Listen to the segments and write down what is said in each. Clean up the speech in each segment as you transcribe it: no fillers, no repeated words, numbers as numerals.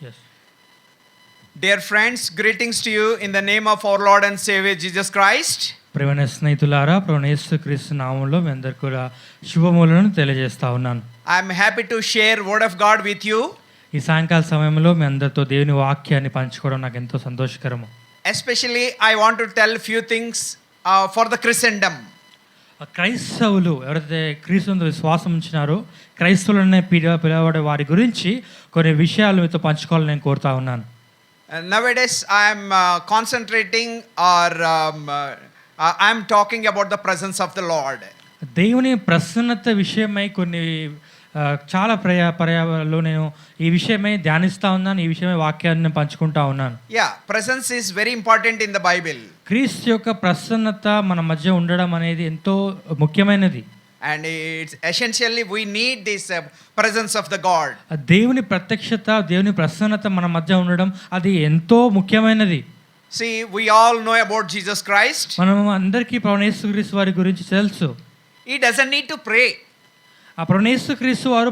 Yes. Dear friends, greetings to you in the name of our Lord and Savior Jesus Christ. ప్రియమైన స్నేహితులారా, ప్రభువైన యేసుక్రీస్తు నామములో మీ అందరికీ కూడా శుభములను తెలియజేస్తా ఉన్నాను. I am happy to share word of God with you. ఈ సాయంకాల సమయంలో మీ అందరితో దేవుని వాక్యాన్ని పంచుకోవడం నాకు ఎంతో సంతోషకరము. Especially I want to tell few things for the Christendom. క్రైస్తవులు ఎవరైతే క్రీస్తునందు విశ్వాసం ఉంచినారో క్రైస్తవులనే పిలవబడే వారి గురించి కొన్ని విషయాలు మీతో పంచుకోవాలని నేను కోరుతా ఉన్నాను. Nowadays I am concentrating or I am talking about the presence of the Lord. దేవుని ప్రసన్నత విషయమై కొన్ని చాలా పర్యాలో నేను ఈ విషయమై ధ్యానిస్తూ ఉన్నాను, ఈ విషయమై వాక్యాన్ని పంచుకుంటా ఉన్నాను. Presence is very important in the Bible. క్రీస్తు యొక్క ప్రసన్నత మన మధ్య ఉండడం అనేది ఎంతో ముఖ్యమైనది. And it's essentially we need this presence of the God. దేవుని ప్రత్యక్షత, దేవుని ప్రసన్నత మన మధ్య ఉండడం అది ఎంతో ముఖ్యమైనది. See, we all know about Jesus Christ. మనం అందరికీ ప్రభువైన యేసుక్రీస్తు వారి గురించి తెలుసు. He doesn't need to pray. ఆ ప్రభువైన యేసుక్రీస్తు వారు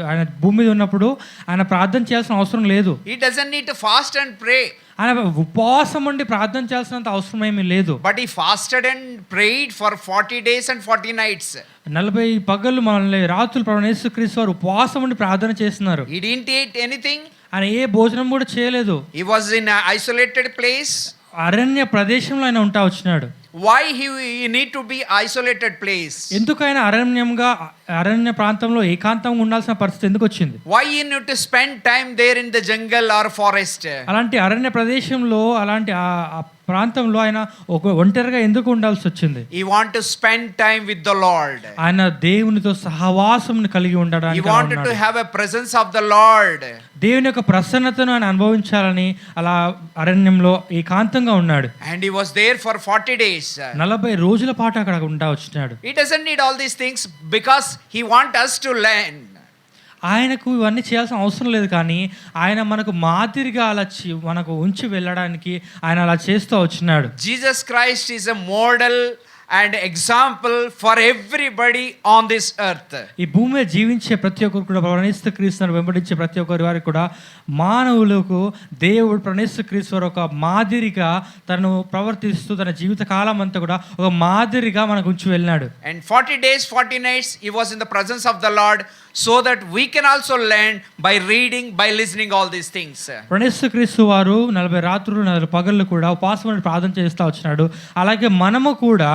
ఆయన భూమి మీద ఉన్నప్పుడు ఆయన ప్రార్థన చేయాల్సిన అవసరం లేదు. He doesn't need to fast and pray. ఆయన ఉపవాసం ఉండి ప్రార్థన చేయాల్సినంత అవసరం ఏమీ లేదు. But he fasted and prayed for 40 days and 40 nights. 40 పగళ్ళు మనల్ని రాత్రులు ప్రభువైన యేసుక్రీస్తు వారు ఉపవాసం ఉండి ప్రార్థన చేస్తున్నారు. He didn't eat anything. ఆయన ఏ భోజనం కూడా చేయలేదు. He was in an isolated place. అరణ్య ప్రదేశంలో ఆయన ఉంటా వచ్చినాడు. Why he need to be isolated place? ఎందుకు ఆయన అరణ్య ప్రాంతంలో ఏకాంతంగా ఉండాల్సిన పరిస్థితి ఎందుకు వచ్చింది? Why he need to spend time there in the jungle or forest? అలాంటి అరణ్య ప్రదేశంలో అలాంటి ఆ ప్రాంతంలో ఆయన ఒంటరిగా ఎందుకు ఉండాల్సి వచ్చింది? He want to spend time with the Lord. ఆయన దేవునితో సహవాసం కలిగి ఉండడానికి he wanted to have a presence of the Lord. దేవుని యొక్క ప్రసన్నతను ఆయన అనుభవించాలని అలా అరణ్యంలో ఏకాంతంగా ఉన్నాడు. And he was there for 40 days. 40 రోజుల పాటు అక్కడ ఉంటా వచ్చినాడు. He doesn't need all these things because he want us to learn. ఆయనకు ఇవన్నీ చేయాల్సిన అవసరం లేదు, కానీ ఆయన మనకు మాదిరిగా అలా మనకు ఉంచి వెళ్ళడానికి ఆయన అలా చేస్తూ వచ్చినాడు. Jesus Christ is a model and example for everybody on this earth. ఈ భూమి మీద జీవించే ప్రతి ఒక్కరు కూడా ప్రభువైన యేసుక్రీస్తును వెంబడించే ప్రతి ఒక్కరి వారికి కూడా మానవులకు దేవుడు ప్రభువైన యేసుక్రీస్తు వారు ఒక మాదిరిగా తను ప్రవర్తిస్తూ తన జీవిత కాలం అంతా కూడా ఒక మాదిరిగా మనకు ఉంచి వెళ్ళినాడు. And 40 days 40 nights he was in the presence of the Lord, so that we can also learn by reading, by listening all these things. ప్రభువైన యేసుక్రీస్తు వారు 40 రాత్రులు 40 పగళ్ళు కూడా ఉపవాసం ఉండి ప్రార్థన చేస్తూ వచ్చినాడు. అలాగే మనము కూడా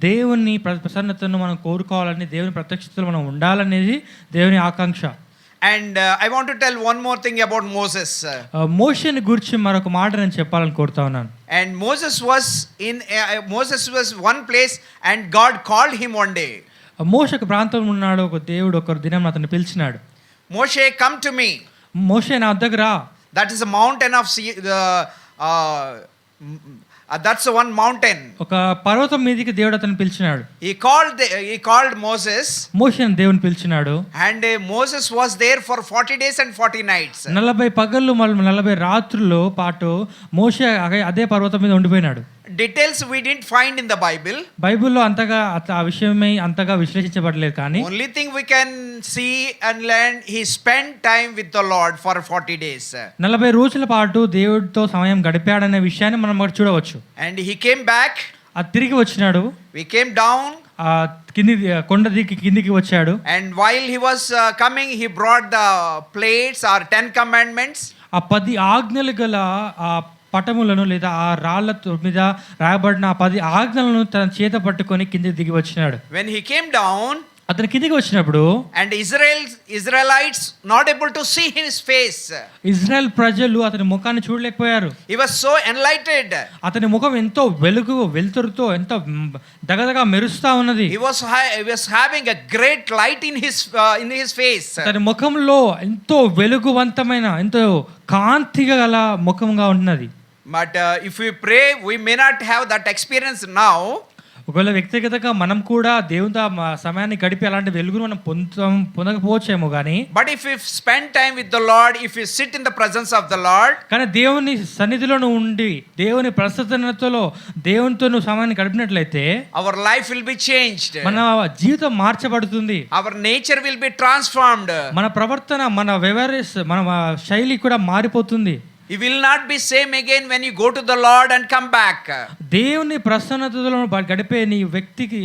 దేవుని ప్రసన్నతను మనం కోరుకోవాలని, దేవుని ప్రత్యక్షతలో మనం ఉండాలనేది దేవుని ఆకాంక్ష. And I want to tell one more thing about Moses. మోషేని గురించి మరొక మాట నేను చెప్పాలని కోరుతా ఉన్నాను. And Moses was one place and God called him one day. మోషే ఒక ప్రాంతంలో ఉన్నాడు. ఒక దేవుడు ఒక దినం అతన్ని పిలిచినాడు. Moshe, come to me. మోషే నా వద్దకు రా. That is a mountain of that's one mountain. ఒక పర్వతం మీదకి దేవుడు అతన్ని పిలిచినాడు. He called Moses. మోషేని దేవుని పిలిచినాడు. And Moses was there for 40 days and 40 nights. 40 పగళ్ళు 40 రాత్రుల్లో పాటు మోషే అదే పర్వతం మీద ఉండిపోయినాడు. Details we didn't find in the Bible. బైబిల్లో అంతగా ఆ విషయమై అంతగా విశ్లేషించబడలేదు, కానీ only thing we can see and learn, he spent time with the Lord for 40 days. 40 రోజుల పాటు దేవుడితో సమయం గడిపాడనే విషయాన్ని మనం అక్కడ చూడవచ్చు. And he came back. తిరిగి వచ్చినాడు. We came down. కొండ దిక్కి కిందికి వచ్చాడు. And while he was coming, he brought the plates or 10 commandments. 10 ఆజ్ఞలు గల పటములను లేదా ఆ రాళ్ల మీద రాయబడిన 10 ఆజ్ఞలను తన చేత పట్టుకొని కిందికి దిగి వచ్చినాడు. When he came down, అతను కిందికి వచ్చినప్పుడు and Israelites not able to see his face. Israel ప్రజలు అతని ముఖాన్ని చూడలేకపోయారు. He was so enlightened. అతని ముఖం ఎంతో వెలుతురుతో ఎంతో దగదగా మెరుస్తా ఉన్నది. He was having a great light in his face. అతని ముఖంలో ఎంతో వెలుగువంతమైన ఎంతో కాంతిగా గల ముఖంగా ఉన్నది. But if we pray, we may not have that experience now. ఒకవేళ వ్యక్తిగతంగా మనం కూడా దేవునితో సమయాన్ని గడిపి అలాంటి వెలుగును మనం పొందకపోవచ్చేమో కానీ, But if we spend time with the Lord, if we sit in the presence of the Lord, కానీ దేవుని సన్నిధిలో నువ్వు ఉండి దేవుని ప్రసన్నతలో దేవునితో నువ్వు సమయాన్ని గడిపినట్లయితే our life will be changed. మన జీవితం మార్చబడుతుంది, Our nature will be transformed. మన ప్రవర్తన, మన మన శైలి కూడా మారిపోతుంది. You will not be same again when you go to the Lord and come back. దేవుని ప్రసన్నతలో గడిపే నీ వ్యక్తికి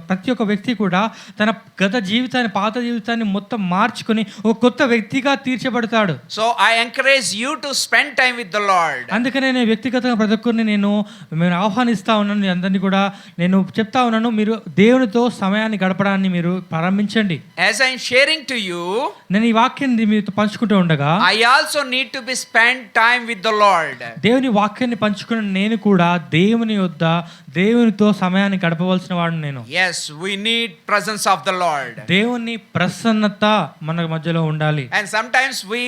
ప్రతి ఒక్క వ్యక్తి కూడా తన గత జీవితాన్ని, పాత జీవితాన్ని మొత్తం మార్చుకొని ఒక కొత్త వ్యక్తిగా తీర్చబడతాడు. So I encourage you to spend time with the Lord. అందుకనే నేను వ్యక్తిగతంగా ప్రతి ఒక్కరిని నేను ఆహ్వానిస్తా ఉన్నాను, మీ అందరినీ కూడా నేను చెప్తా ఉన్నాను, మీరు దేవునితో సమయాన్ని గడపడాన్ని మీరు ప్రారంభించండి. As I am sharing to you, నేను ఈ వాక్యాన్ని మీతో పంచుకుంటూ ఉండగా I also need to be spent time with the Lord. దేవుని వాక్యాన్ని పంచుకున్న నేను కూడా దేవుని యొద్ద దేవునితో సమయాన్ని గడపవలసిన వాడు నేను. Yes, we need presence of the Lord. దేవుని ప్రసన్నత మన మధ్యలో ఉండాలి. And sometimes we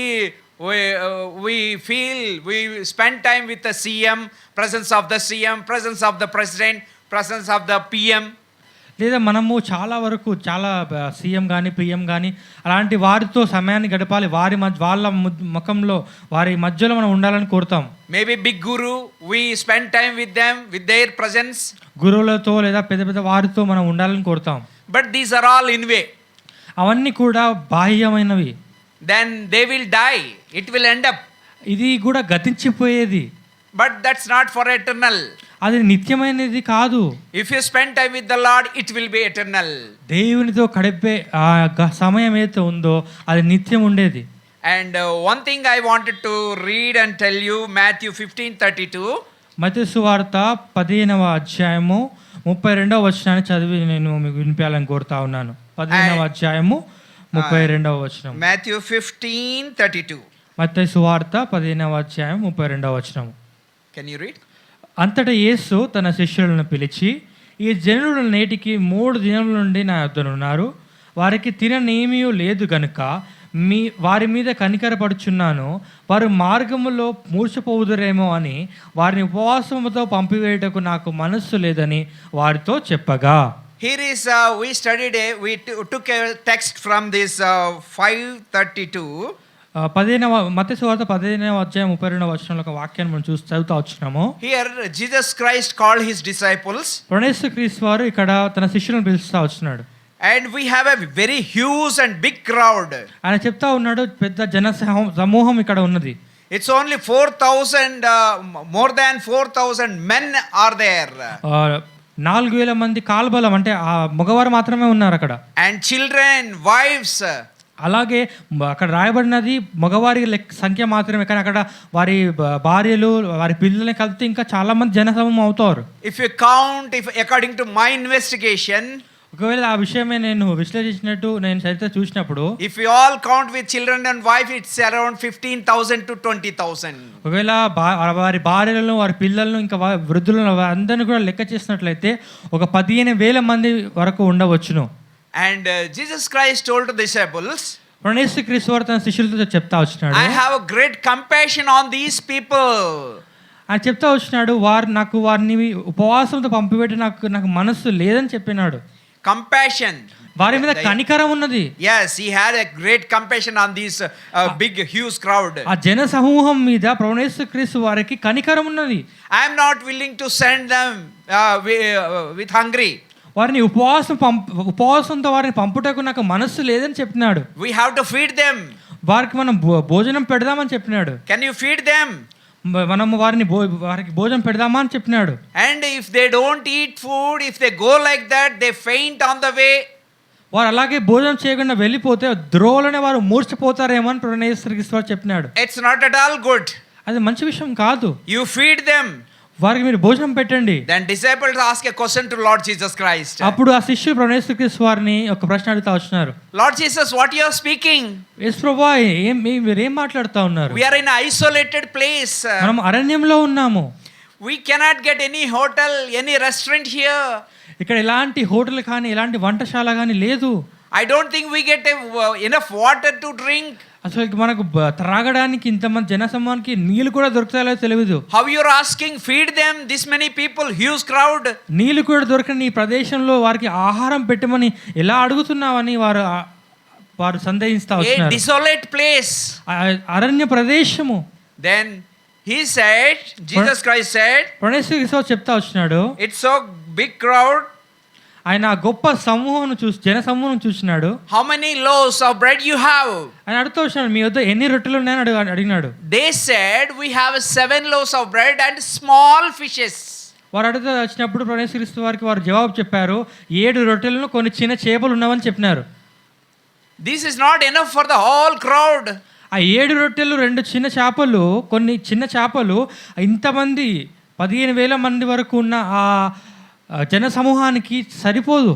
feel we spend time with the CM, presence of the CM, presence of the president, presence of the PM. లేదా మనము చాలా వరకు చాలా సీఎం కానీ పిఎం కానీ అలాంటి వారితో సమయాన్ని గడపాలి, వాళ్ళ ముఖంలో వారి మధ్యలో మనం ఉండాలని కోరుతాం. Maybe big guru, we spend time with them, with their presence. గురువులతో లేదా పెద్ద పెద్ద వారితో మనం ఉండాలని కోరుతాం. But these are all in way. అవన్నీ కూడా బాహ్యమైనవి. Then they will die. It will end up. ఇది కూడా గతించిపోయేది. But that's not for eternal. అది నిత్యమైనది కాదు. If you spend time with the Lord, it will be eternal. దేవునితో గడిపే ఆ సమయం ఏదైతే ఉందో అది నిత్యం ఉండేది. And one thing I wanted to read and tell you, Matthew 15:32. మత్తయి సువార్త 15వ అధ్యాయము 32వ వచనాన్ని చదివి నేను మీకు వినిపించాలని కోరుతా ఉన్నాను. 15వ అధ్యాయము 32వ వచనం. Matthew 15:32. మత్తయి సువార్త 15వ అధ్యాయం 32వ వచనం. Can you read? అంతటా యేసు తన శిష్యులను పిలిచి, ఈ జనులు నేటికి 3 దినముల నుండి నా యొద్దనున్నారు, వారికి తిననేమీ లేదు గనుక వారి మీద కనికరపడుచున్నాను, వారు మార్గములో మూర్ఛపోవుదురేమో అని వారిని ఉపవాసముతో పంపివేయటకు నాకు మనస్సు లేదని వారితో చెప్పగా. Here is we took a text from this 5:32. మత్తయి సువార్త 15వ అధ్యాయం 32వ వచనంలో ఒక వాక్యాన్ని మనం చదువుతా వచ్చినాము. Here Jesus Christ called his disciples. యేసు క్రీస్తు వారు ఇక్కడ తన శిష్యులను పిలుస్తా వచ్చినాడు. And we have a very huge and big crowd. ఆయన చెప్తా ఉన్నాడు, పెద్ద జన సమూహం ఇక్కడ ఉన్నది. It's only 4,000, more than 4,000 men are there. 4,000 మంది కాల్బలం, అంటే ఆ మగవారు మాత్రమే ఉన్నారు అక్కడ. And children, wives. అలాగే అక్కడ రాయబడినది మగవారి సంఖ్య మాత్రమే, కానీ అక్కడ వారి భార్యలు, వారి పిల్లల్ని కలిపితే ఇంకా చాలా మంది జనసమూహం అవుతారు. If you count, according to my investigation, ఒకవేళ ఆ విషయమే నేను విశ్లేషించినట్టు నేను చరిత్ర చూసినప్పుడు, if we all count with children and wife, it's around 15,000 to 20,000. ఒకవేళ వారి భార్యలను, వారి పిల్లలను, ఇంకా వృద్ధులను అందరిని కూడా లెక్క చేసినట్లయితే ఒక 15,000 మంది వరకు ఉండవచ్చును. And Jesus Christ told the disciples, యేసు క్రీస్తు వారు తన శిష్యులతో చెప్తా వచ్చినాడు, I have a great compassion on these people. ఆయన చెప్తా వచ్చినాడు, వారిని ఉపవాసంతో పంపిపెట్టి నాకు మనస్సు లేదని చెప్పినాడు. Compassion. వారి మీద కనికరం ఉన్నది. Yes, he had a great compassion on this big huge crowd. ఆ జన సమూహం మీద ప్రభువు యేసు క్రీస్తు వారికి కనికరం ఉన్నది. I am not willing to send them with hungry. వారిని ఉపవాసంతో వారిని పంపుటకు నాకు మనస్సు లేదని చెప్పినాడు. We have to feed them. వారికి మనం భోజనం పెడదామని చెప్పినాడు. Can you feed them? మనము వారికి భోజనం పెడదామా అని చెప్పినాడు. And if they don't eat food, if they go like that, they faint on the way. వారు అలాగే భోజనం చేయకుండా వెళ్ళిపోతే ద్రోవలోనే వారు మూర్ఛపోతారేమో అని ప్రభువు యేసు క్రీస్తు వారు చెప్పినాడు. It's not at all good. అది మంచి విషయం కాదు. You feed them. వారికి మీరు భోజనం పెట్టండి. Then disciples ask a question to Lord Jesus Christ. అప్పుడు ఆ శిష్యులు ప్రభువు యేసు క్రీస్తు వారిని ఒక ప్రశ్న అడుగుతా వచ్చినారు. Lord Jesus, what you are speaking? యేసు ప్రభువా, మీరేం మాట్లాడుతా ఉన్నారు? We are in an isolated place. మనం అరణ్యంలో ఉన్నాము. We cannot get any hotel, any restaurant here. ఇక్కడ ఎలాంటి హోటల్ కానీ ఎలాంటి వంటశాల కానీ లేదు. I don't think we get enough water to drink. అసలు మనకు త్రాగడానికి ఇంతమంది జనసమూహానికి నీళ్ళు కూడా దొరుకుతాయో తెలియదు. How you're asking, feed them, this many people, huge crowd. నీళ్ళు కూడా దొరకని ఈ ప్రదేశంలో వారికి ఆహారం పెట్టమని ఎలా అడుగుతున్నావని వారు సందేహిస్తా A వస్తున్నారు. desolate place. అరణ్య ప్రదేశము. Then he said, Jesus Christ said, ప్రణేశ్వర చెప్తా వచ్చినాడు, it's so big crowd. ఆయన గొప్ప సమూహం జన సమూహం చూసినాడు. How many loaves of bread you have? ఆయన అడుగుతూ వచ్చినాడు, మీ వద్ద ఎన్ని రొట్టెలు ఉన్నాయని అడిగినాడు. They said, we have 7 loaves of bread and small fishes. వారు అడుగుతూ వచ్చినప్పుడు ప్రణేశ్వరిస్తూ వారికి వారు జవాబు చెప్పారు, 7 రొట్టెలను కొన్ని చిన్న చేపలు ఉన్నామని చెప్పినారు. This is not enough for the whole crowd. ఆ 7 రొట్టెలు 2 చిన్న చేపలు, కొన్ని చిన్న చేపలు ఇంతమంది 15,000 మంది వరకు ఉన్న ఆ జన సమూహానికి సరిపోదు.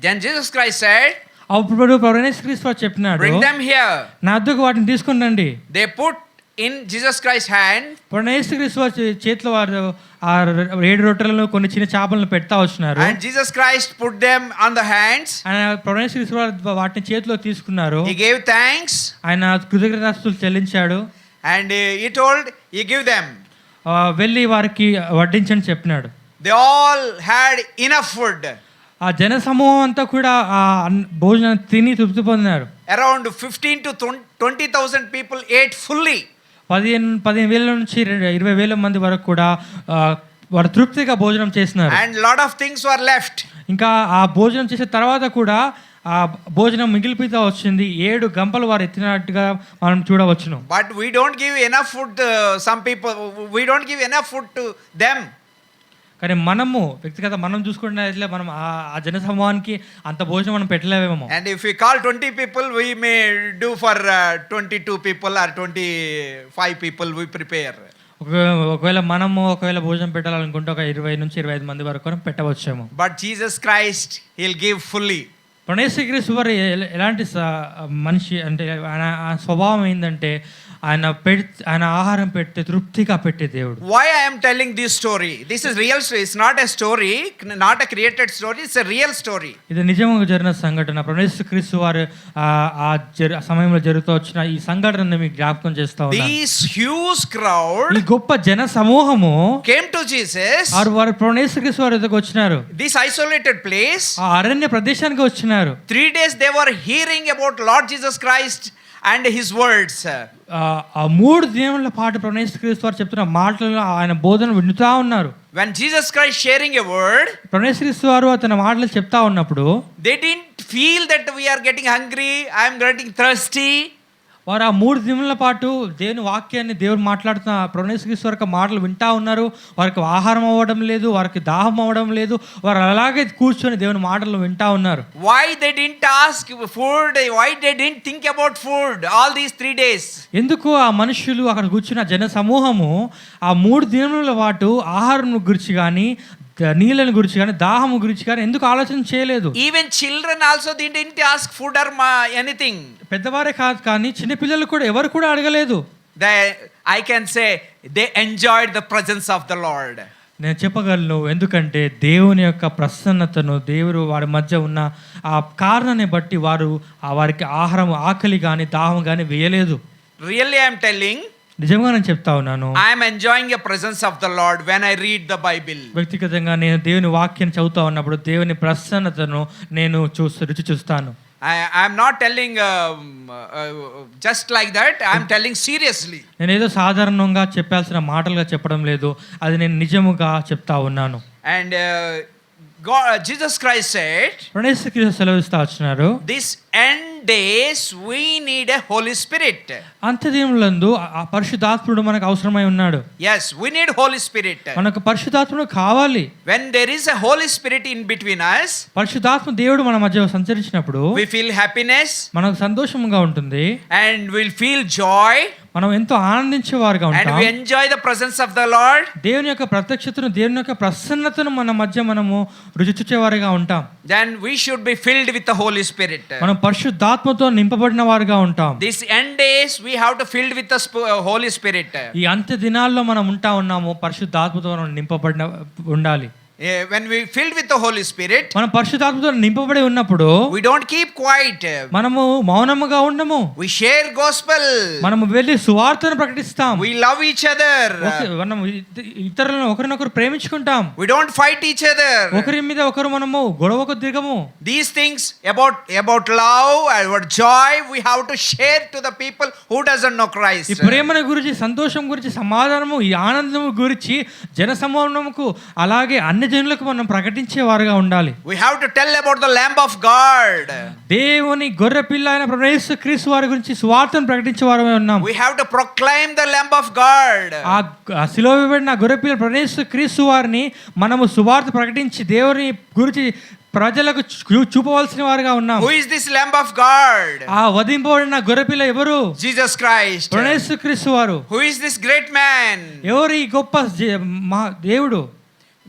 Then Jesus Christ said, అప్పుడు ప్రణేశ్వరిస్తూ చెప్పినాడు, bring them here. నా వద్దకు వాటిని తీసుకుని రండి. They put in Jesus Christ's hand. ప్రణేశ్వరిస్తూ చేతిలో వారు ఆ 7 రొట్టెలను కొన్ని చిన్న చేపలను పెడతా వచ్చినారు. And Jesus Christ put them on the hands. ఆయన ప్రణేశ్వరిస్తూ వాటిని చేతిలో తీసుకున్నారు. He gave thanks. ఆయన కృతజ్ఞతాస్తుతులు చెల్లించాడు. And he told, he gave them. వెళ్ళి వారికి వడ్డించని చెప్పినాడు. They all had enough food. ఆ జన సమూహం అంతా కూడా ఆ భోజనం తిని తృప్తి పొందినారు. Around 15 to 20,000 people ate fully. 15,000 నుంచి 20,000 మంది వరకు కూడా వారు తృప్తిగా భోజనం చేసినారు. And lot of things were left. ఇంకా ఆ భోజనం చేసిన తర్వాత కూడా ఆ భోజనం మిగిలిపోతా వచ్చింది. 7 గంపలు వారు ఎత్తినట్టుగా మనం చూడవచ్చును. But we don't give enough food. Some people, we don't give enough food to them. కానీ మనము వ్యక్తిగత మనం చూసుకున్నట్లయితే మనం ఆ జన సమూహానికి అంత భోజనం మనం పెట్టలేమేమో. And if we call 20 people, we may do for 22 people or 25 people we prepare. ఒకవేళ భోజనం పెట్టాలనుకుంటే ఒక 20 నుంచి 25 మంది వరకు పెట్టవచ్చేమో. But Jesus Christ, he'll give fully. ప్రణేశ్వరిస్తూ వారు ఎలాంటి మనిషి అంటే ఆయన స్వభావం ఏంటంటే ఆయన ఆహారం పెట్టి తృప్తిగా పెట్టే దేవుడు. Why I am telling this story? This is real story. It's not a story, not a created story. It's a real story. ఇది నిజంగా జరిగిన సంఘటన. ప్రణేశ్వరిస్తూ వారు ఆ సమయంలో జరుగుతూ వచ్చిన ఈ సంఘటనని మీకు జ్ఞాపకం చేస్తా ఉన్నారు. This huge crowd, ఈ గొప్ప జన సమూహము came to Jesus. వారు ప్రణేశ్వరిస్తూ వారి దగ్గరకు వచ్చినారు. This isolated place. ఆ అరణ్య ప్రదేశానికి వచ్చినారు. 3 days they were hearing about Lord Jesus Christ and his words. ఆ 3 దినముల పాటు ప్రణేశ్వరిస్తూ వారు చెప్తున్న మాటలను ఆయన బోధన వింటూ ఉన్నారు. When Jesus Christ sharing a word, ప్రణేశ్వరిస్తూ వారు అతని మాటలు చెప్తా ఉన్నప్పుడు they didn't feel that we are getting hungry, I am getting thirsty. వారు ఆ 3 దినముల పాటు దేవుని వాక్యాన్ని దేవుడు మాట్లాడుతున్న ప్రణేశ్వరిస్తూ మాటలు వింటా ఉన్నారు. వారికి ఆహారం అవ్వడం లేదు, వారికి దాహం అవ్వడం లేదు. వారు అలాగే కూర్చొని దేవుని మాటలు వింటా ఉన్నారు. Why they didn't ask food? Why they didn't think about food all these 3 days? ఎందుకు ఆ మనుషులు అక్కడ కూర్చున్న జన సమూహము ఆ 3 దినముల పాటు ఆహారం గురించి కానీ నీళ్ళని గురించి కానీ దాహము గురించి కానీ ఎందుకు ఆలోచన చేయలేదు? Even children also they didn't ask food or anything. పెద్దవారే కాదు కానీ చిన్న పిల్లలు కూడా ఎవరు కూడా అడగలేదు. I can say they enjoyed the presence of the Lord. నేను చెప్పగలను, ఎందుకంటే దేవుని యొక్క ప్రసన్నతను దేవుడు వారి మధ్య ఉన్న ఆ కారణాన్ని బట్టి వారికి ఆహారం ఆకలి కానీ దాహం కానీ వేయలేదు. Really I am telling, నిజంగా నేను చెప్తా ఉన్నాను, I am enjoying the presence of the Lord when I read the Bible. వ్యక్తిగతంగా నేను దేవుని వాక్యాన్ని చదువుతా ఉన్నప్పుడు దేవుని ప్రసన్నతను నేను రుచి చూస్తాను. I am not telling just like that. I am telling seriously. నేను ఏదో సాధారణంగా చెప్పాల్సిన మాటలుగా చెప్పడం లేదు, అది నేను నిజముగా చెప్తా ఉన్నాను. And Jesus Christ said, సెలవిస్తా వచ్చినారు, this end days we need a Holy Spirit. అంత్యదినములందు ఆ పరిశుద్ధాత్ముడు మనకు అవసరమై ఉన్నాడు. Yes, we need Holy Spirit. మనకు పరిశుద్ధాత్ముడు కావాలి. When there is a Holy Spirit in between us, పరిశుద్ధాత్మ దేవుడు మన మధ్య సంచరించినప్పుడు we feel happiness, మనకు సంతోషంగా ఉంటుంది, and we'll feel joy, మనం ఎంతో ఆనందించేవారుగా ఉంటాం. and we enjoy the presence of the Lord. దేవుని యొక్క ప్రత్యక్షతను దేవుని యొక్క ప్రసన్నతను మన మధ్య మనము రుచి చూచేవారుగా ఉంటాం. Then we should be filled with the Holy Spirit. మనం పరిశుద్ధాత్మతో నింపబడిన వారుగా ఉంటాం. This end days we have to filled with the Holy Spirit. ఈ అంత్య దినాల్లో మనం ఉంటా ఉన్నాము, పరిశుద్ధాత్మతో మనం నింపబడిన ఉండాలి. when we filled with the Holy Spirit, మనం పరిశుద్ధాత్మతో నింపబడి ఉన్నప్పుడు we don't keep quiet. మనము మౌనముగా ఉండము. We share gospel. మనము వెళ్ళి సువార్తను ప్రకటిస్తాం. We love each other. మనం ఇతరులను ఒకరినొకరు ప్రేమించుకుంటాం. We don't fight each other. ఒకరి మీద ఒకరు మనము గొడవకు దిగము. These things about love, about joy, we have to share to the people who doesn't know Christ. ఈ ప్రేమను గురించి, సంతోషం గురించి, సమాధానము, ఈ ఆనందము గురించి జనసమూహముకు అలాగే అన్ని జనులకు మనం ప్రకటించే వారుగా ఉండాలి. We have to tell about the Lamb of God. దేవుని గొర్రె పిల్ల అయిన ప్రభు యేసు క్రీస్తు వారి గురించి సువార్తను ప్రకటించే వారమే ఉన్నాం. We have to proclaim the Lamb of God. ఆ శిలువ వేయబడిన గొర్రె పిల్ల ప్రభు యేసు క్రీస్తు వారిని మనము సువార్త ప్రకటించి దేవుని గురించి ప్రజలకు చూపవలసిన వారుగా ఉన్నాం. Who is this Lamb of God? ఆ వధింపబడిన గొర్రె పిల్ల ఎవరు? Jesus Christ. ప్రభు యేసు క్రీస్తు వారు. Who is this great man? ఎవరు ఈ గొప్ప దేవుడు?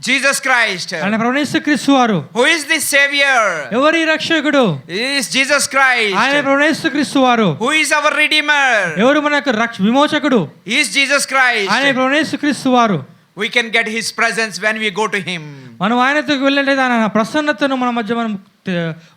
Jesus Christ. ఆయన ప్రభు యేసు క్రీస్తు వారు. Who is this Savior? ఎవరు ఈ రక్షకుడు? Is Jesus Christ. ఆయన ప్రభు యేసు క్రీస్తు వారు. Who is our Redeemer? ఎవరు మనకు విమోచకుడు? Is Jesus Christ. ఆయన ప్రభు యేసు క్రీస్తు వారు. We can get his presence when we go to him. మనం ఆయనతో వెళ్ళలేదు, ఆయన ప్రసన్నతను మన మధ్య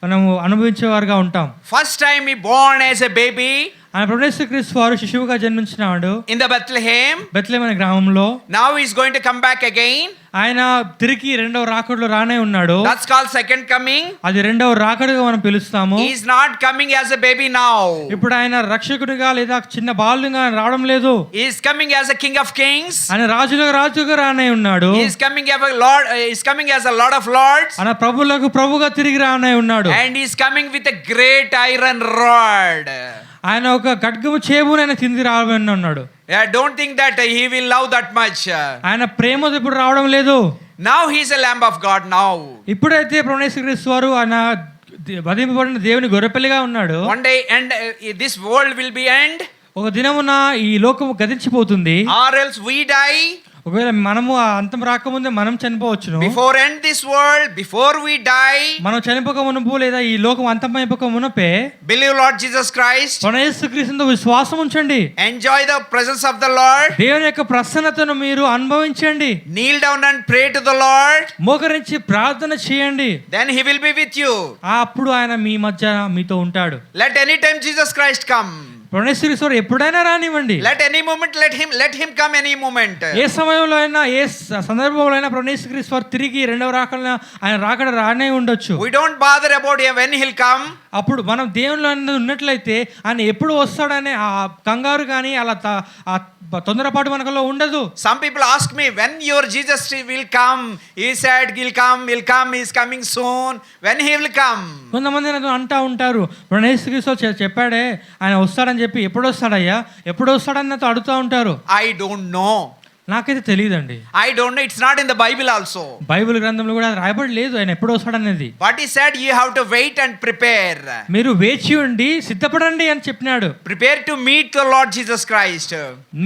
మనము అనుభవించేవారుగా ఉంటాం. First time he born as a baby. ఆయన ప్రభు యేసు క్రీస్తు వారు శిశువుగా జన్మించినాడు In the Bethlehem. బెత్లెహేము అనే గ్రామంలో. Now he is going to come back again. ఆయన తిరిగి రెండవ రాకడలో రానే ఉన్నాడు. That's called second coming. అది రెండవ రాకడగా మనం పిలుస్తాము. He is not coming as a baby now. ఇప్పుడు ఆయన రక్షకుడిగా లేదా చిన్న బాలుగా రావడం లేదు. He is coming as a King of Kings. ఆయన రాజుగా రానే ఉన్నాడు. He is coming as a Lord. He is coming as a Lord of Lords. ఆయన ప్రభువులకు ప్రభుగా తిరిగి రానే ఉన్నాడు. And he is coming with a great iron rod. ఆయన ఒక ఖడ్గము చేబును ఆయన తిరిగి రావాలని ఉన్నాడు. Yeah, don't think that he will love that much. ఆయన ప్రేమ ఇప్పుడు రావడం లేదు. Now he is a Lamb of God now. ఇప్పుడైతే ప్రభు యేసు క్రీస్తు వారు ఆయన వధింపబడిన దేవుని గొర్రెపిల్లగా ఉన్నాడు. One day end this world will be end. ఒక దినమున ఈ లోకము గతించిపోతుంది. Or else we die. ఒకవేళ మనము ఆ అంతం రాకముందే మనం చనిపోవచ్చును. Before end this world, before we die, మనం చనిపోక మునుపు లేదా ఈ లోకం అంతమైపోక మునుపే believe Lord Jesus Christ. మన యేసుక్రీస్తుతో విశ్వాసం ఉంచండి. Enjoy the presence of the Lord. దేవుని యొక్క ప్రసన్నతను మీరు అనుభవించండి. Kneel down and pray to the Lord. మోకరించి ప్రార్థన చేయండి. Then he will be with you. అప్పుడు ఆయన మీ మధ్య మీతో ఉంటాడు. Let any time Jesus Christ come. ప్రణేశ్వరీశ్వరు ఎప్పుడైనా రానివ్వండి. Let any moment let him come any moment. ఏ సమయంలో అయినా ఏ సందర్భంలో అయినా ప్రణేశ్వరీశ్వరు తిరిగి రెండవ రాకడ ఆయన రాకడ రానే ఉండొచ్చు. We don't bother about him when he'll come. అప్పుడు మనం దేవునిలో ఉన్నట్లయితే ఆయన ఎప్పుడు వస్తాడనే ఆ కంగారు కానీ అలా తొందరపాటు మనలో ఉండదు. Some people ask me when your Jesus will come. He said he'll come, he is coming soon. When he will come? కొంతమంది అంటా ఉంటారు, ప్రణేశ్వరీశ్వరు చెప్పాడే ఆయన వస్తాడని చెప్పి, ఎప్పుడు వస్తాడయ్యా ఎప్పుడు వస్తాడని నాతో అడుగుతూ ఉంటారు. I don't know. నాకైతే తెలియదండి. I don't know. It's not in the Bible also. Bible గ్రంథంలో కూడా రాయబడి లేదు ఆయన ఎప్పుడు వస్తాడనేది. But he said you have to wait and prepare. మీరు వేచి ఉండి సిద్ధపడండి అని చెప్పినాడు. Prepare to meet the Lord Jesus Christ.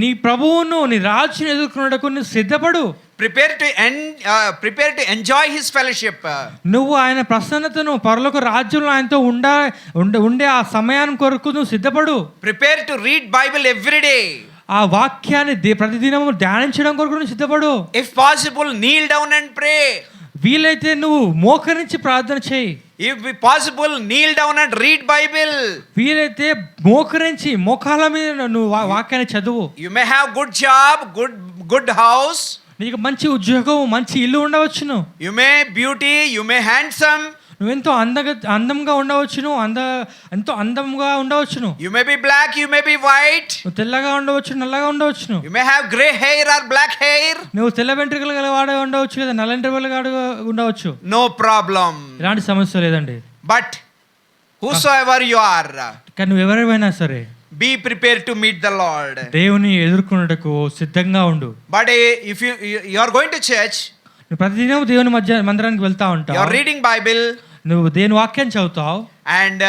నీ ప్రభువును నీ రాజుని ఎదుర్కొనుటకు నువ్వు సిద్ధపడు. Prepare to enjoy his fellowship. నువ్వు ఆయన ప్రసన్నతను పరలోక రాజ్యంలో ఆయనతో ఉండే ఆ సమయాన్ని కొరకు నువ్వు సిద్ధపడు. Prepare to read Bible every day. ఆ వాక్యాన్ని ప్రతిదినము ధ్యానించడం కొరకు నువ్వు సిద్ధపడు. If possible, kneel down and pray. వీలైతే నువ్వు మోకరించి ప్రార్థన చేయి. If possible, kneel down and read Bible. వీలైతే మోకరించి మోకాళ్ళ మీద నువ్వు వాక్యాన్ని చదువు. You may have good job, good house. నీకు మంచి ఉద్యోగం, మంచి ఇల్లు ఉండవచ్చును. You may beauty, you may handsome. నువ్వెంతో అందంగా ఉండవచ్చును, ఎంతో అందంగా ఉండవచ్చును. You may be black, you may be white. నువ్వు తెల్లగా ఉండవచ్చు, నల్లగా ఉండవచ్చును. You may have gray hair or black hair. నువ్వు తెల్ల వెంట్రుకలు గలవాడు ఉండవచ్చు, లేదా నల్ల వెంట్రుకలు ఉండవచ్చు. No problem. ఇలాంటి సమస్య లేదండి. But whosoever you are, కానీ నువ్వు ఎవరైనా సరే be prepared to meet the Lord. దేవుని ఎదుర్కొనుటకు సిద్ధంగా ఉండు. But if you are going to church, నువ్వు ప్రతిదినం దేవుని మందిరానికి వెళ్తా ఉంటావు. you are reading Bible, నువ్వు దేవుని వాక్యం చదువుతావు, and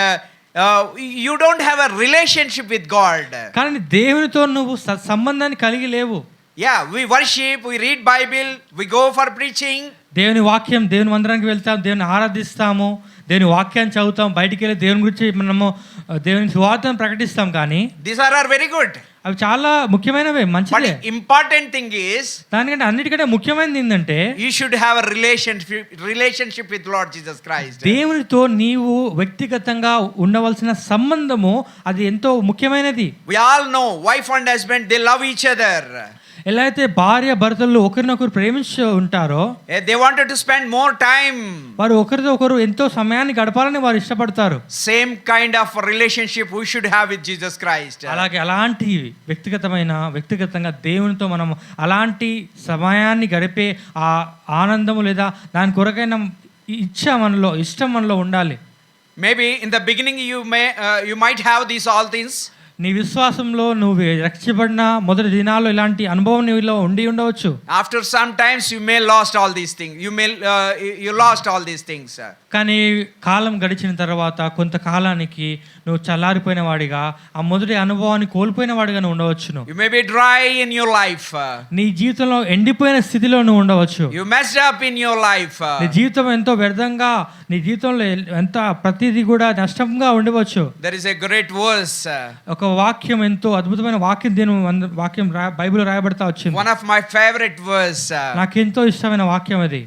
you don't have a relationship with God. కానీ దేవునితో నువ్వు సంబంధాన్ని కలిగి లేవు. Yeah, we worship, we read Bible, we go for preaching. దేవుని వాక్యం, దేవుని మందిరానికి వెళ్తాం, దేవుని ఆరాధిస్తాము, దేవుని వాక్యాన్ని చదువుతాం, బయటికి వెళ్ళి దేవుని గురించి మనము దేవుని సువార్తను ప్రకటిస్తాం. కానీ These are very good. అవి చాలా ముఖ్యమైనవే, But మంచిదే. important thing is, దానికంటే అన్నిటికంటే ముఖ్యమైనది ఏంటంటే you should have a relationship with Lord Jesus Christ. దేవునితో నీవు వ్యక్తిగతంగా ఉండవలసిన సంబంధము అది ఎంతో ముఖ్యమైనది. We all know wife and husband, they love each other. ఎలా అయితే భార్య భర్తలు ఒకరినొకరు ప్రేమించి ఉంటారో They wanted to spend more time. వారు ఒకరితో ఒకరు ఎంతో సమయాన్ని గడపాలని వారు ఇష్టపడతారు. Same kind of relationship we should have with Jesus Christ. అలాగే అలాంటి వ్యక్తిగతంగా దేవునితో మనం అలాంటి సమయాన్ని గడిపే ఆ ఆనందము లేదా దాని కొరకైన ఇష్టం మనలో ఉండాలి. Maybe in the beginning you might have these all things. నీ విశ్వాసంలో నువ్వు రక్షించబడిన మొదటి దినాల్లో ఇలాంటి అనుభవం నీలో ఉండవచ్చు. After some times you may lost all these things. You lost all these things. కానీ కాలం గడిచిన తర్వాత కొంతకాలానికి నువ్వు చల్లారిపోయిన వాడిగా ఆ మొదటి అనుభవాన్ని కోల్పోయిన వాడిగా నువ్వు ఉండవచ్చును. You may be dry in your life. నీ జీవితంలో ఎండిపోయిన స్థితిలో నువ్వు ఉండవచ్చు. You messed up in your life. నీ జీవితం ఎంతో వ్యర్థంగా, నీ జీవితంలో ఎంత ప్రతిదీ కూడా నష్టంగా ఉండవచ్చు. There is a great verse. ఒక వాక్యం, ఎంతో అద్భుతమైన వాక్యం బైబిల్లో రాయబడతా వచ్చింది. One of my favorite verse. నాకెంతో ఇష్టమైన వాక్యం అది.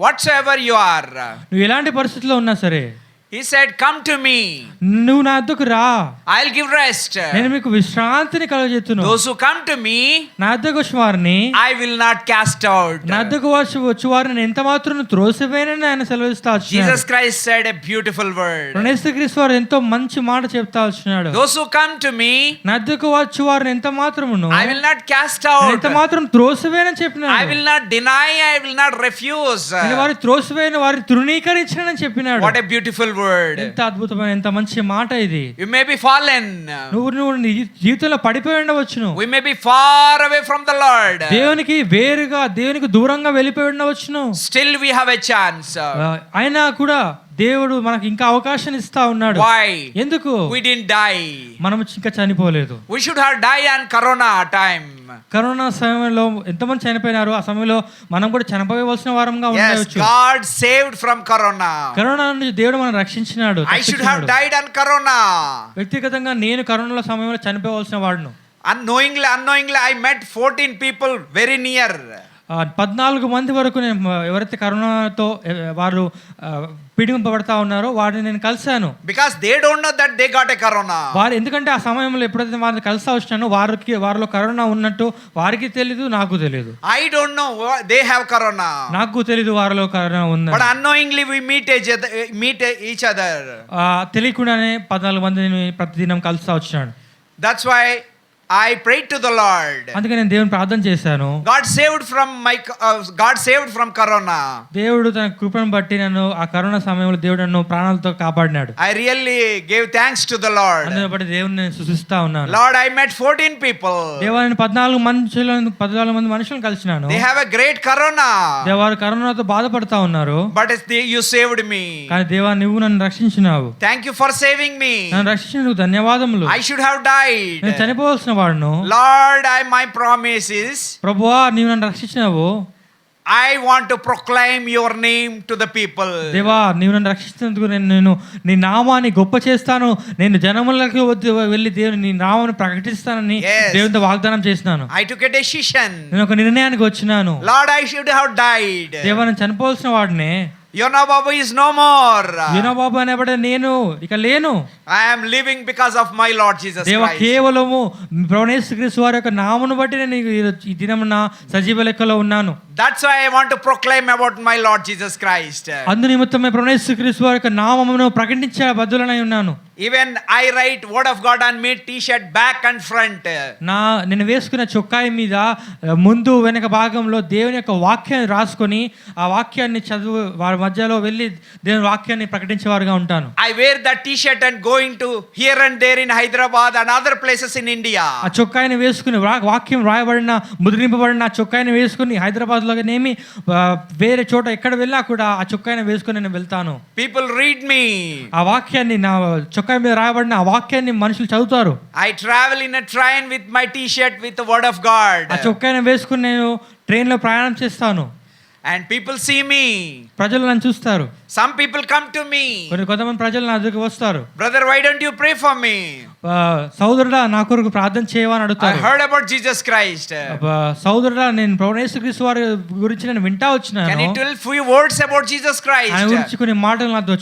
Whatsoever you are. నువ్వు ఎలాంటి పరిస్థితిలో ఉన్నా సరే, He said, come to me. నువ్వు నా వద్దకు రా, I'll give rest. నేను మీకు విశ్రాంతిని కలుగజేస్తును. Those who come to me, నా వద్దకు వచ్చి వారిని I will not cast out. నా వద్దకు వచ్చి వారిని నేను ఎంత మాత్రం త్రోసివేయనని ఆయన సెలవిస్తా వచ్చాడు. Jesus Christ said a beautiful word. యేసుక్రీస్తు వారు ఎంతో మంచి మాట చెప్తా వచ్చినాడు. Those who come to me, నా వద్దకు వచ్చి వారిని ఎంత మాత్రమును I will not cast out. ఎంత మాత్రం త్రోసివేయనని చెప్పినాడు. I will not deny, I will not refuse. నేను వారి త్రోసివేయని వారిని తృణీకరించనని చెప్పినాడు. What a beautiful word. ఎంత అద్భుతమైన, ఎంత మంచి మాట ఇది. You may be fallen. నువ్వు నీ జీవితంలో పడిపోయి ఉండవచ్చును. We may be far away from the Lord. దేవునికి దూరంగా వెళ్ళిపోయి ఉండవచ్చును. Still we have a chance. అయినా కూడా దేవుడు మనకు ఇంకా అవకాశం ఇస్తా ఉన్నాడు. Why? ఎందుకు? We didn't die. మనం ఇంకా చనిపోలేదు. We should have died on Corona time. Corona సమయంలో ఎంతమంది చనిపోయినారు. ఆ సమయంలో మనం కూడా చనిపోవలసిన వారంగా ఉండవచ్చు. God saved from Corona. Corona నుండి దేవుడు మనం రక్షించినాడు. I should have died on Corona. వ్యక్తిగతంగా నేను కరోనా సమయంలో చనిపోవలసిన వాడును. Unknowingly I met 14 people very near. 14 మంది వరకు నేను ఎవరైతే కరోనాతో వారు పీడింపబడతా ఉన్నారో వారిని నేను కలిశాను. Because they don't know that they got a corona. వారు ఎందుకంటే ఆ సమయంలో ఎప్పుడైతే వారిని కలిసా వచ్చానో వారిలో కరోనా ఉన్నట్టు వారికి తెలియదు, నాకు తెలియదు. I don't know they have corona. నాకు తెలియదు వారిలో కరోనా ఉందని. But unknowingly we meet each other. తెలియకుండానే 14 మందిని ప్రతిదినం కలిసా వచ్చాను. That's why I prayed to the Lord. అందుకే నేను దేవుని ప్రార్థన చేశాను. God saved from corona. దేవుడు తన కృపను బట్టి నన్ను ఆ కరోనా సమయంలో దేవుడు నన్ను ప్రాణాలతో కాపాడినాడు. I really gave thanks to the Lord. అందుని బట్టి దేవుని నేను స్తుతిస్తా ఉన్నాను. Lord, I met 14 people. దేవాని 14 మంది మనుషులను కలిసినాను. They have a great corona. దేవారు కరోనాతో బాధపడతా ఉన్నారు. But you saved me. కానీ దేవా నువ్వు నన్ను రక్షించినావు. Thank you for saving me. నన్ను రక్షించినందుకు ధన్యవాదములు. I should have died. నేను చనిపోవాల్సిన వాడును. Lord, my promise is, ప్రభువా నీవు నన్ను రక్షించినావు. I want to proclaim your name to the people. దేవా నీవు నన్ను రక్షించినందుకు నేను నీ నామాన్ని గొప్ప చేస్తాను. నేను జనములకు వెళ్ళి దేవుని నీ నామాన్ని ప్రకటిస్తానని దేవునితో వాగ్దానం చేసినాను. I took a decision. నేను ఒక నిర్ణయానికి వచ్చినాను. Lord, I should have died. దేవా నేను చనిపోవాల్సిన వాడినే. Yona Babu is no more. యోనా బాబు అనేబడే నేను ఇక లేను. I am living because of my Lord Jesus Christ. దేవా కేవలము ప్రభువైన యేసుక్రీస్తు వారి యొక్క నామమును బట్టి నేను ఈ దినమున సజీవ లెక్కలో ఉన్నాను. That's why I want to proclaim about my Lord Jesus Christ. అందు నిమిత్తమే ప్రభువైన యేసుక్రీస్తు వారి యొక్క నామమును ప్రకటించే బద్దులనై ఉన్నాను. Even I write word of God on me t-shirt back and front. నేను వేసుకున్న చొక్కాయి మీద ముందు వెనక భాగంలో దేవుని యొక్క వాక్యాన్ని రాసుకొని ఆ వాక్యాన్ని చదువు వారి మధ్యలో వెళ్ళి దేవుని వాక్యాన్ని ప్రకటించేవారుగా ఉంటాను. I wear that t-shirt and going to here and there in Hyderabad and other places in India. ఆ చొక్కాయిని వేసుకుని వాక్యం రాయబడిన ముద్రింపబడిన చొక్కాయిని వేసుకుని హైదరాబాద్ లోనేమి వేరే చోట ఎక్కడ వెళ్ళా కూడా ఆ చొక్కాయిని వేసుకుని నేను వెళ్తాను. People read me. ఆ వాక్యాన్ని నా చొక్కాయి మీద రాయబడిన ఆ వాక్యాన్ని మనుషులు చదువుతారు. I travel in a train with my t-shirt with the word of God. ఆ చొక్కాయిని వేసుకుని నేను ట్రైన్ లో ప్రయాణం చేస్తాను. And people see me. ప్రజలు నన్ను చూస్తారు. Some people come to me. కొంతమంది ప్రజలు నా దగ్గరికి వస్తారు. Brother, why don't you pray for me? సోదరుడా నా కొరకు ప్రార్థన చేయవా అని I అడుగుతారు. heard about Jesus Christ. సోదరుడా నేను ప్రభువైన యేసుక్రీస్తు వారి గురించి నేను వింటా వచ్చినాను. Can you tell few words about Jesus Christ? ఆయన గురించి కొన్ని మాటలు నాతో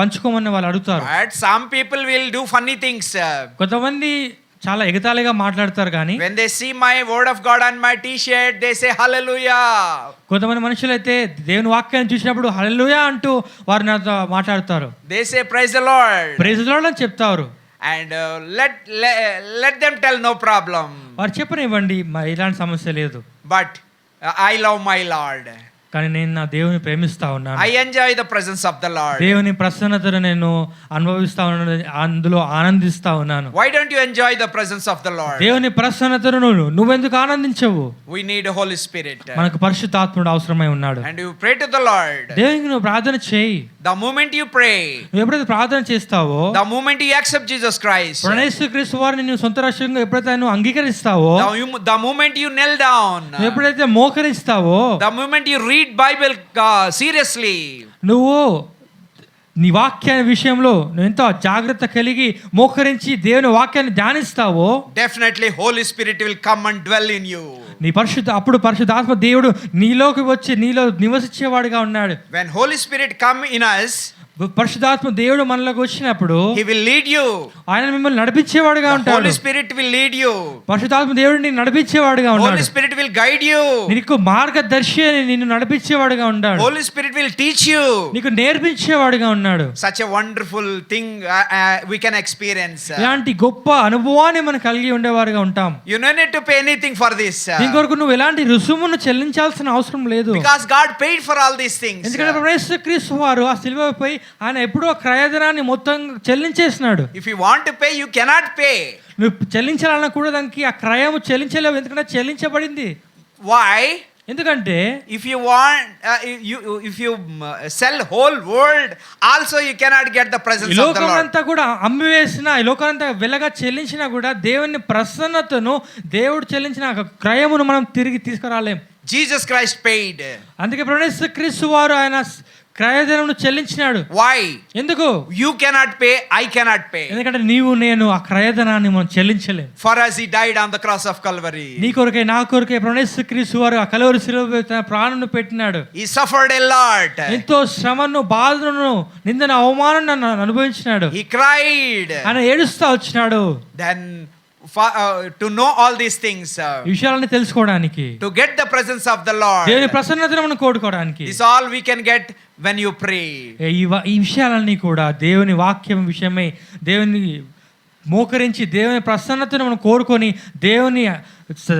పంచుకోమని వాళ్ళు అడుగుతారు. But some people will do funny things. కొంతమంది చాలా ఎగతాళిగా మాట్లాడతారు కానీ When they see my word of God on my t-shirt, they say hallelujah. కొంతమంది మనుషులు అయితే దేవుని వాక్యాన్ని చూసినప్పుడు హల్లెలూయా అంటూ వారు నాతో మాట్లాడతారు. They say praise the Lord. Praise the lord అని చెప్తారు. And let them tell, no problem. వారు చెప్పనివ్వండి ఇలాంటి సమస్య లేదు. But I love my Lord. కానీ నేను నా దేవుని ప్రేమిస్తా ఉన్నాను. I enjoy the presence of the Lord. దేవుని ప్రసన్నతను నేను అనుభవిస్తా ఉన్నాను, అందులో ఆనందిస్తా ఉన్నాను. Why don't you enjoy the presence of the Lord? దేవుని ప్రసన్నతను నువ్వెందుకు ఆనందించవు? We need a Holy Spirit. మనకు పరిశుద్ధాత్ముడు అవసరమై ఉన్నాడు. And you pray to the Lord. దేవునికి నువ్వు ప్రార్థన చేయి. The moment you pray, నువ్వు ఎప్పుడైతే ప్రార్థన చేస్తావో, the moment you accept Jesus Christ, యేసుక్రీస్తు వారిని నువ్వు సొంత రక్షకునిగా ఎప్పుడైతే నువ్వు అంగీకరిస్తావో, the moment you kneel down, నువ్వు ఎప్పుడైతే మోకరిస్తావో, the moment you read Bible seriously, నువ్వు నీ వాక్యాన్ని విషయంలో నువ్వు ఎంతో జాగ్రత్త కలిగి మోకరించి దేవుని వాక్యాన్ని ధ్యానిస్తావో, definitely Holy Spirit will come and dwell in you. నీ అప్పుడు పరిశుద్ధాత్మ దేవుడు నీలోకి వచ్చి నీలో నివసించేవాడిగా ఉన్నాడు. When Holy Spirit come in us, పరిశుద్ధాత్మ దేవుడు మనలోకి వచ్చినప్పుడు He will lead you. ఆయన మిమ్మల్ని నడిపించేవాడుగా ఉంటాడు. Holy Spirit will lead you. పరిశుద్ధాత్మ దేవుడు నిన్ను నడిపించేవాడుగా ఉన్నాడు. Holy Spirit will guide you. నీకు మార్గదర్శి అని నిన్ను నడిపించేవాడుగా ఉన్నాడు. Holy Spirit will teach you. నీకు నేర్పించేవాడుగా ఉన్నాడు. Such a wonderful thing we can experience. ఇలాంటి గొప్ప అనుభవాన్ని మనం కలిగి ఉండేవారుగా ఉంటాం. You don't need to pay anything for this. దీని కొరకు నువ్వు ఎలాంటి రుసుమును చెల్లించాల్సిన అవసరం లేదు. Because God paid for all these things. ఎందుకంటే యేసుక్రీస్తు వారు ఆ సిలువపై ఆయన ఎప్పుడో క్రయధనాన్ని మొత్తం చెల్లించేసినాడు. If you want to pay, you cannot pay. నువ్వు చెల్లించాలన్నా కూడా దానికి ఆ క్రయము చెల్లించలేవు, ఎందుకంటే చెల్లించబడింది. Why? ఎందుకంటే if you want if you sell whole world also, you cannot get the presence of the Lord. ఈ లోకమంతా కూడా అమ్మివేసినా, ఈ లోకమంతా వెలగా చెల్లించినా కూడా దేవుని ప్రసన్నతను, దేవుడు చెల్లించిన క్రయమును మనం తిరిగి తీసుకురాలేం. Jesus Christ paid. అందుకే యేసుక్రీస్తు వారు ఆయన క్రయధనమును చెల్లించినాడు. Why? ఎందుకు? You cannot pay, I cannot pay. ఎందుకంటే నీవు నేను ఆ క్రయధనాన్ని మనం చెల్లించలేం. For us He died on the cross of Calvary. నీ కొరకే నా కొరకే యేసుక్రీస్తు వారు ఆ కలువరి శిలువపై తన ప్రాణాన్ని పెట్టినాడు. He suffered a lot. ఎంతో శ్రమను, బాధను, నిందను, అవమానాన్ని అనుభవించినాడు. He cried. ఆయన ఏడుస్తా వచ్చినాడు. Then to know all these things, ఈ విషయాలను తెలుసుకోవడానికి, to get the presence of the Lord, దేవుని ప్రసన్నతను మనం కోరుకోవడానికి, this all we can get when you pray. ఈ విషయాలన్నీ కూడా దేవుని వాక్యం విషయమై దేవుని మోకరించి దేవుని ప్రసన్నతను మనం కోరుకొని దేవుని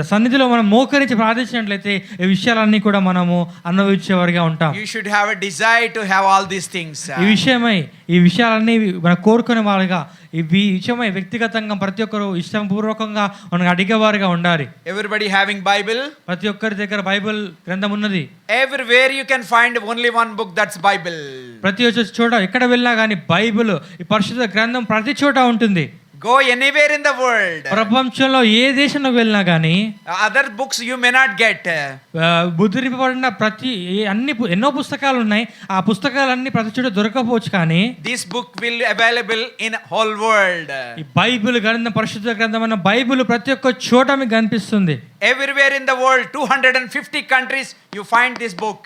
సన్నిధిలో మనం మోకరించి ప్రార్థించినట్లయితే ఈ విషయాలన్నీ కూడా మనము అనుభవించేవారిగా ఉంటాం. You should have a desire to have all these things. ఈ విషయాలన్నీ మనం కోరుకునే వారుగా, ఈ విషయమై వ్యక్తిగతంగా ప్రతి ఒక్కరు ఇష్టపూర్వకంగా మనం అడిగేవారుగా ఉండాలి. Everybody having Bible? ప్రతి ఒక్కరి దగ్గర బైబిల్ గ్రంథం ఉన్నది. Everywhere you can find only one book, that's Bible. ప్రతి చోట ఎక్కడ వెళ్ళినా కానీ బైబిల్, ఈ పరిశుద్ధ గ్రంథం ప్రతి చోట ఉంటుంది. Go anywhere in the world. ప్రపంచంలో ఏ దేశంలో వెళ్ళినా కానీ other books you may not get. ముద్రింపబడిన ఎన్నో పుస్తకాలు ఉన్నాయి. ఆ పుస్తకాలన్నీ ప్రతి చోట దొరకకపోవచ్చు, కానీ this book will available in whole world. ఈ బైబిల్ గ్రంథం, పరిశుద్ధ గ్రంథం అన్న బైబిల్ ప్రతి ఒక్క చోట మీకు కనిపిస్తుంది. Everywhere in the world, 250 countries, you find this book.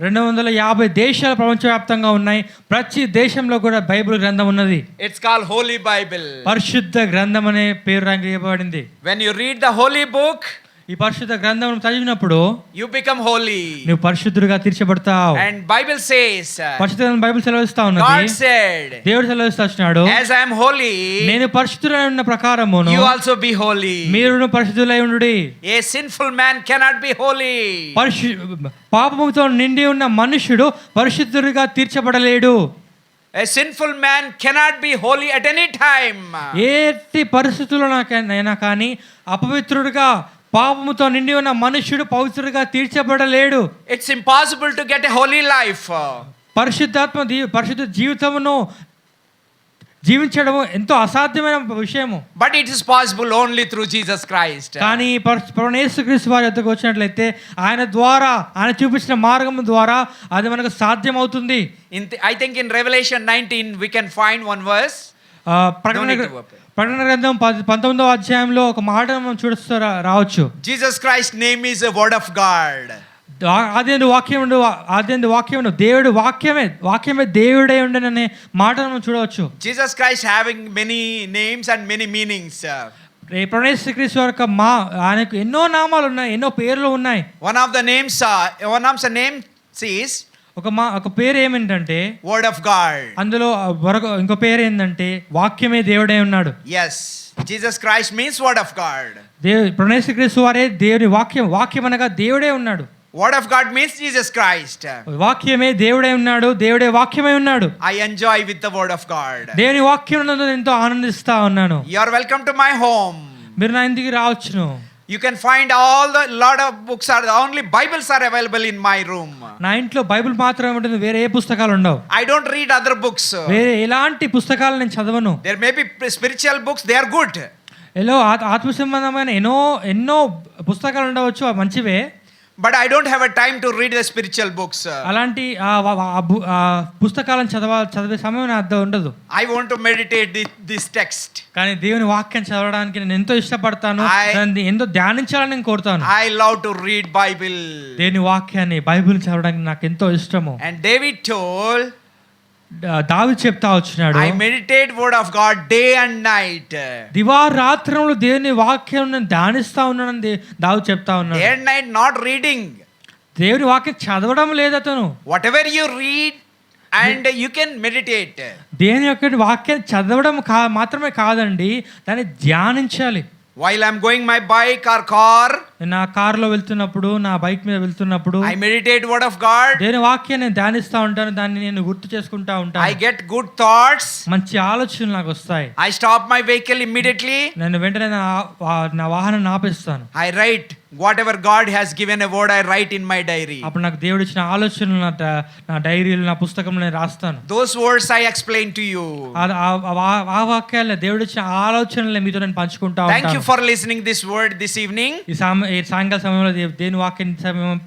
250 దేశాలు ప్రపంచవ్యాప్తంగా ఉన్నాయి. ప్రతి దేశంలో కూడా బైబిల్ గ్రంథం ఉన్నది. It's called Holy Bible. పరిశుద్ధ గ్రంథం అనే పేరు రాయబడింది. When you read the holy book, ఈ పరిశుద్ధ గ్రంథం చదివినప్పుడు you become holy. నువ్వు పరిశుద్ధుడిగా తీర్చబడతావు. And Bible says, పరిశుద్ధ బైబిల్ సెలవిస్తా ఉన్నది. God said, దేవుడు సెలవిస్తున్నాడు, as I am holy, నేను పరిశుద్ధుడై ఉన్న ప్రకారమును you also be holy. మీరును పరిశుద్ధులై ఉండుడి. A sinful man cannot be holy. పాపముతో నిండి ఉన్న మనుష్యుడు పరిశుద్ధుడిగా తీర్చబడలేడు. A sinful man cannot be holy at any time. ఏటి పరిస్థితుల్లోనైనా కానీ అపవిత్రుడిగా, పాపముతో నిండి ఉన్న మనుష్యుడు పవిత్రుడిగా తీర్చబడలేడు. It's impossible to get a holy life. పరిశుద్ధ జీవితమును జీవించడం ఎంతో అసాధ్యమైన విషయము. But it is possible only through Jesus Christ. కానీ ప్రభువైన యేసుక్రీస్తు వారి యొద్దకు వచ్చినట్లయితే ఆయన ద్వారా, ఆయన చూపించిన మార్గం ద్వారా అది మనకు సాధ్యమవుతుంది. I think in Revelation 19 we can find one verse. ప్రకటన గ్రంథం 19వ అధ్యాయంలో ఒక మాట మనం చూస్తూ రావచ్చు. Jesus Christ name is a word of God. ఆదియందు వాక్యమును దేవుడు వాక్యమే దేవుడై ఉండననే మాట మనం చూడవచ్చు. Jesus Christ having many names and many meanings. ప్రభువైన యేసుక్రీస్తు యొక్క ఆయనకు ఎన్నో నామాలు ఉన్నాయి, ఎన్నో పేర్లు ఉన్నాయి. One of the names is ఒక పేరు ఏమిటంటే word of God. అందులో ఇంకో పేరు ఏంటంటే వాక్యమే దేవుడై ఉన్నాడు. Yes, Jesus Christ means word of God. ప్రభువైన యేసుక్రీస్తు వారే దేవుని వాక్యం అనగా దేవుడే ఉన్నాడు. Word of God means Jesus Christ. వాక్యమే దేవుడై ఉన్నాడు, దేవుడే వాక్యమై ఉన్నాడు. I enjoy with the word of God. దేవుని వాక్యం నందు ఎంతో ఆనందిస్తా ఉన్నాను. You are welcome to my home. మీరు నా ఇంటికి రావచ్చును. You can find lot of books only Bibles are available in my room. నా ఇంట్లో బైబిల్ మాత్రమే ఉంటుంది, వేరే ఏ పుస్తకాలు ఉండవు. I don't read other books. వేరే ఎలాంటి పుస్తకాలు నేను చదవను. There may be spiritual books, they are good. ఆత్మ సంబంధమైన ఎన్నో పుస్తకాలు ఉండవచ్చు, అవి మంచివే. But I don't have a time to read the spiritual books. అలాంటి పుస్తకాలను చదివే సమయం నా వద్ద ఉండదు. I want to meditate this text. కానీ దేవుని వాక్యం చదవడానికి నేను ఎంతో ఇష్టపడతాను, దాన్ని ఎంతో ధ్యానించాలని నేను కోరుతాను. I love to read Bible. దేవుని వాక్యాన్ని బైబిల్ చదవడానికి నాకు ఎంతో ఇష్టము. And David told, దావీదు చెప్తా వచ్చినాడు, I meditate word of God day and night. దివారాత్రములు దేవుని వాక్యం నేను ధ్యానిస్తా ఉన్నానని దావీదు చెప్తా ఉన్నాడు. Day and night not reading. దేవుని వాక్యం చదవడం లేదు అతను. Whatever you read and you can meditate. దేవుని యొక్క వాక్యాన్ని చదవడం మాత్రమే కాదండి, దాన్ని ధ్యానించాలి. While I'm going my bike or car, నా కారులో వెళ్తున్నప్పుడు, నా బైక్ మీద వెళ్తున్నప్పుడు I meditate word of God. దేవుని వాక్యాన్ని నేను ధ్యానిస్తా ఉంటాను, దాన్ని నేను గుర్తు చేసుకుంటా ఉంటాను. I get good thoughts. మంచి ఆలోచనలు నాకు వస్తాయి. I stop my vehicle immediately. నేను వెంటనే నా వాహనం ఆపేస్తాను. I write whatever God has given a word, I write in my diary. అప్పుడు నాకు దేవుడు ఇచ్చిన ఆలోచనలు నా డైరీలో, నా పుస్తకంలో నేను రాస్తాను. Those words I explain to you. ఆ వాక్యాలే, దేవుడు ఇచ్చిన ఆలోచనలే మీతో నేను పంచుకుంటా ఉంటాను. Thank you for listening this word this evening. ఈ సాయంకాల సమయంలో దేవుని వాక్యం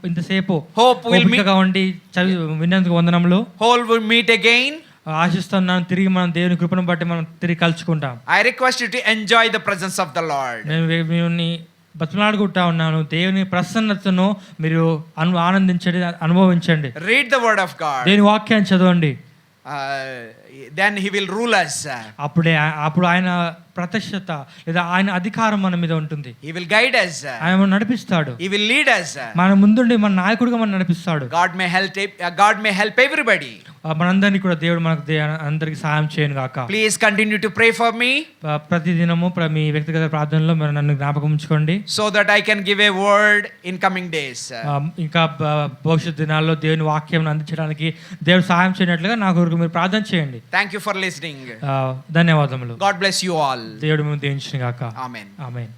ఇంతసేపు ఓపికగా ఉండి విన్నందుకు వందనములు. Whole will meet again. ఆశిస్తున్నాను తిరిగి మనం దేవుని కృపను బట్టి మనం తిరిగి కలుసుకుంటాం. I request you to enjoy the presence of the Lord. నేను మిమ్మల్ని బతులాడుకుంటా ఉన్నాను, దేవుని ప్రసన్నతను మీరు ఆనందించండి, అనుభవించండి. Read the word of God. దేవుని వాక్యాన్ని చదవండి. Then he will rule us. అప్పుడు ఆయన ప్రత్యక్షత లేదా ఆయన అధికారం మన మీద ఉంటుంది. He will guide us. ఆయన మనల్ని నడిపిస్తాడు. He will lead us. మన ముందుండి మన నాయకుడిగా మనం నడిపిస్తాడు. God may help everybody. మనందరినీ కూడా దేవుడు మనకు అందరికి సహాయం చేయను గాక. Please continue to pray for me. ప్రతిదినము మీ వ్యక్తిగత ప్రార్థనలో మీరు నన్ను జ్ఞాపకం ఉంచుకోండి. So that I can give a word in coming days. ఇంకా భవిష్యత్ దినాల్లో దేవుని వాక్యం అందించడానికి దేవుడు సహాయం చేయనట్లుగా నా కొరకు మీరు ప్రార్థన చేయండి. Thank you for listening. ధన్యవాదములు. God bless you all. దేవుడు మిమ్మల్ని దీవించును గాక. Amen. ఆమేన్.